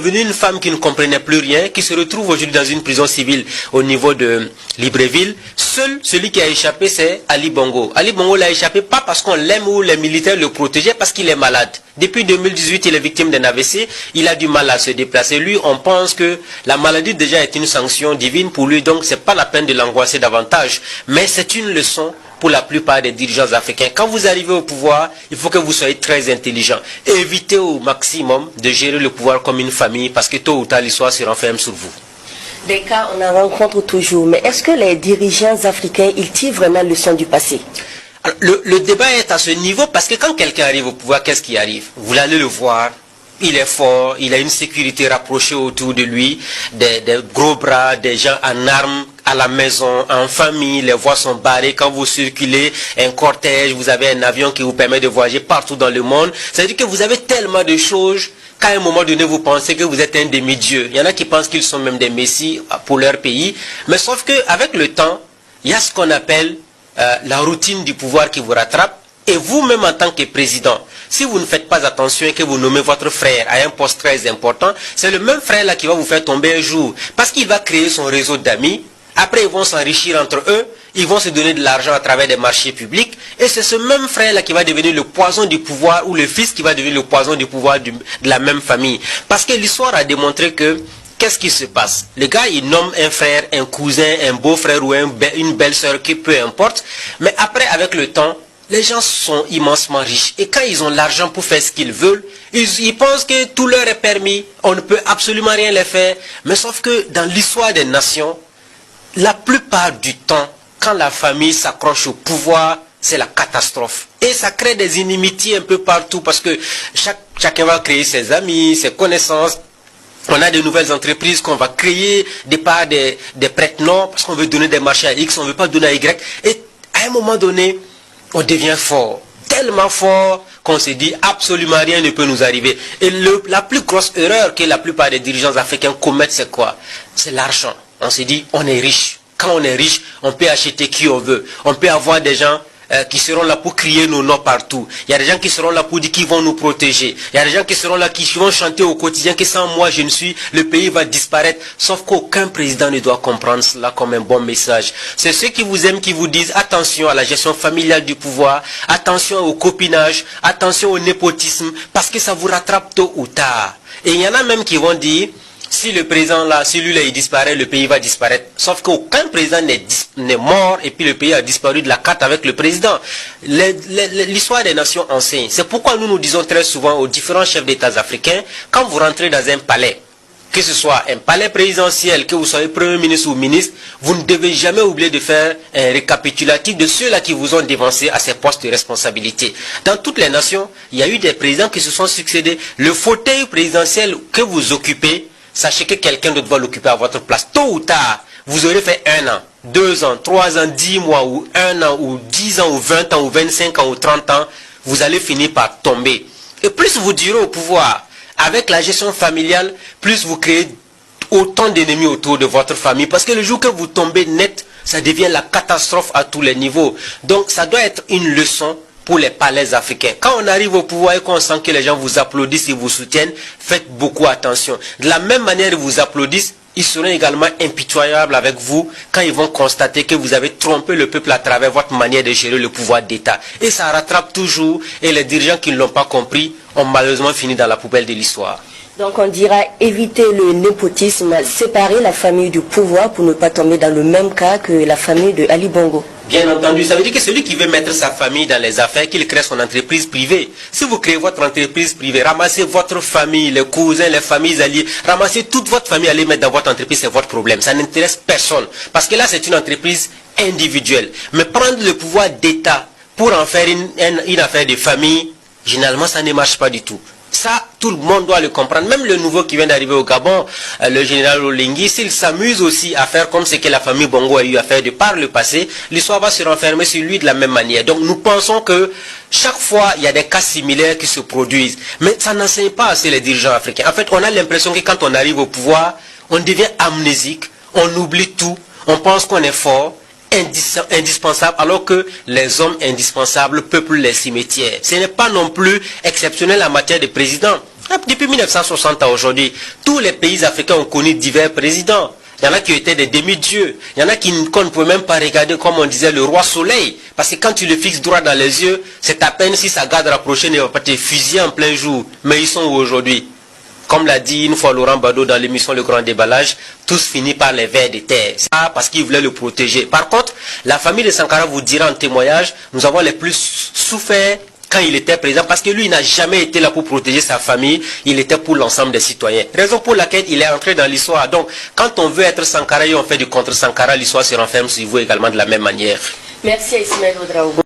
devenue une femme qui ne comprenait plus rien, qui se retrouve aujourd'hui dans une prison civile au niveau de Libreville. Seul celui qui a échappé, c'est Ali Bongo. Ali Bongo l'a échappé pas parce qu'on l'aime ou les militaires le protégeaient, parce qu'il est malade. Depuis 2018, il est victime d'un AVC. Il a du mal à se déplacer. Lui, on pense que la maladie déjà est une sanction divine pour lui, donc c'est pas la peine de l'angoisser davantage. Mais c'est une leçon pour la plupart des dirigeants africains. Quand vous arrivez au pouvoir, il faut que vous soyez très intelligent. Évitez au maximum de gérer le pouvoir comme une famille, parce que tôt ou tard, l'histoire se renferme sur vous. Des cas, on en rencontre toujours. Mais est-ce que les dirigeants africains, ils tirent vraiment leçon du passé? Alors, le débat est à ce niveau parce que quand quelqu'un arrive au pouvoir, qu'est-ce qui arrive? Vous allez le voir. Il est fort, il a une sécurité rapprochée autour de lui, des gros bras, des gens en armes à la maison, en famille, les voies sont barrées. Quand vous circulez, un cortège, vous avez un avion qui vous permet de voyager partout dans le monde. C'est-à-dire que vous avez tellement de choses qu'à un moment donné, vous pensez que vous êtes un demi-dieu. Il y en a qui pensent qu'ils sont même des messies pour leur pays. Mais sauf qu'avec le temps, il y a ce qu'on appelle la routine du pouvoir qui vous rattrape. Et vous-même en tant que président, si vous ne faites pas attention et que vous nommez votre frère à un poste très important, c'est le même frère là qui va vous faire tomber un jour. Parce qu'il va créer son réseau d'amis. Après, ils vont s'enrichir entre eux. Ils vont se donner de l'argent à travers des marchés publics. Et c'est ce même frère là qui va devenir le poison du pouvoir, ou le fils qui va devenir le poison du pouvoir de la même famille. Parce que l'histoire a démontré que qu'est-ce qui se passe? Le gars, il nomme un frère, un cousin, un beau-frère ou une belle-sœur, qui peu importe. Mais après, avec le temps, les gens sont immensément riches. Et quand ils ont l'argent pour faire ce qu'ils veulent, ils pensent que tout leur est permis. On ne peut absolument rien les faire. Mais sauf que dans l'histoire des nations, la plupart du temps, quand la famille s'accroche au pouvoir, c'est la catastrophe. Et ça crée des inimitiés un peu partout parce que chacun va créer ses amis, ses connaissances. On a de nouvelles entreprises qu'on va créer, des prête-noms, parce qu'on veut donner des marchés à X, on ne veut pas donner à Y. Et à un moment donné, on devient fort. Tellement fort qu'on se dit absolument rien ne peut nous arriver. Et la plus grosse erreur que la plupart des dirigeants africains commettent, c'est quoi? C'est l'argent. On se dit, on est riche. Quand on est riche, on peut acheter qui on veut. On peut avoir des gens qui seront là pour crier nos noms partout. Il y a des gens qui seront là pour dire qu'ils vont nous protéger. Il y a des gens qui seront là qui vont chanter au quotidien que sans moi je ne suis, le pays va disparaître. Sauf qu'aucun président ne doit comprendre cela comme un bon message. C'est ceux qui vous aiment qui vous disent attention à la gestion familiale du pouvoir, attention au copinage, attention au népotisme, parce que ça vous rattrape tôt ou tard. Et il y en a même qui vont dire, si le président là, si lui là il disparaît, le pays va disparaître. Sauf qu'aucun président n'est mort et puis le pays a disparu de la carte avec le président. L'histoire des nations enseigne. C'est pourquoi nous disons très souvent aux différents chefs d'État africains, quand vous rentrez dans un palais, que ce soit un palais présidentiel, que vous soyez premier ministre ou ministre, vous ne devez jamais oublier de faire un récapitulatif de ceux-là qui vous ont dévancé à ces postes de responsabilité. Dans toutes les nations, il y a eu des présidents qui se sont succédés. Le fauteuil présidentiel que vous occupez, sachez que quelqu'un d'autre va l'occuper à votre place. Tôt ou tard, vous aurez fait 1 an, 2 ans, 3 ans, 10 mois, ou 1 an, ou 10 ans, ou 20 ans, ou 25 ans, ou 30 ans, vous allez finir par tomber. Et plus vous durez au pouvoir, avec la gestion familiale, plus vous créez autant d'ennemis autour de votre famille. Parce que le jour que vous tombez net, ça devient la catastrophe à tous les niveaux. Donc ça doit être une leçon pour les palais africains. Quand on arrive au pouvoir et qu'on sent que les gens vous applaudissent et vous soutiennent, faites beaucoup attention. De la même manière ils vous applaudissent, ils seront également impitoyables avec vous quand ils vont constater que vous avez trompé le peuple à travers votre manière de gérer le pouvoir d'État. Et ça rattrape toujours, et les dirigeants qui ne l'ont pas compris ont malheureusement fini dans la poubelle de l'histoire. Donc on dira éviter le népotisme, séparer la famille du pouvoir pour ne pas tomber dans le même cas que la famille de Ali Bongo. Bien entendu, ça veut dire que celui qui veut mettre sa famille dans les affaires, qu'il crée son entreprise privée. Si vous créez votre entreprise privée, ramassez votre famille, les cousins, les familles alliées, ramassez toute votre famille, allez mettre dans votre entreprise, c'est votre problème. Ça n'intéresse personne. Parce que là, c'est une entreprise individuelle. Mais prendre le pouvoir d'État pour en faire une affaire de famille, généralement, ça ne marche pas du tout. Ça, tout le monde doit le comprendre. Même le nouveau qui vient d'arriver au Gabon, le général Olengi, s'il s'amuse aussi à faire comme ce que la famille Bongo a eu à faire de par le passé, l'histoire va se renfermer sur lui de la même manière. Donc nous pensons que chaque fois, il y a des cas similaires qui se produisent. Mais ça n'enseigne pas assez les dirigeants africains. En fait, on a l'impression que quand on arrive au pouvoir, on devient amnésique, on oublie tout, on pense qu'on est fort, indispensable, alors que les hommes indispensables peuplent les cimetières. Ce n'est pas non plus exceptionnel en matière de président. Depuis 1960 à aujourd'hui, tous les pays africains ont connu divers présidents. Il y en a qui étaient des demi-dieux. Il y en a qu'on ne peut même pas regarder, comme on disait, le roi soleil. Parce que quand tu le fixes droit dans les yeux, c'est à peine si sa garde rapprochée ne va pas te fusiller en plein jour. Mais ils sont où aujourd'hui? Comme l'a dit une fois Laurent Bado dans l'émission Le Grand Déballage, tous finissent par les vers de terre. Ça parce qu'ils voulaient le protéger. Par contre, la famille de Sankara vous dira en témoignage, nous avons les plus souffert quand il était président, parce que lui, il n'a jamais été là pour protéger sa famille, il était pour l'ensemble des citoyens. Raison pour laquelle il est entré dans l'histoire. Donc, quand on veut être Sankara et on fait du contre Sankara, l'histoire se renferme sur vous également de la même manière. Merci à Ismaël Ouedraogo.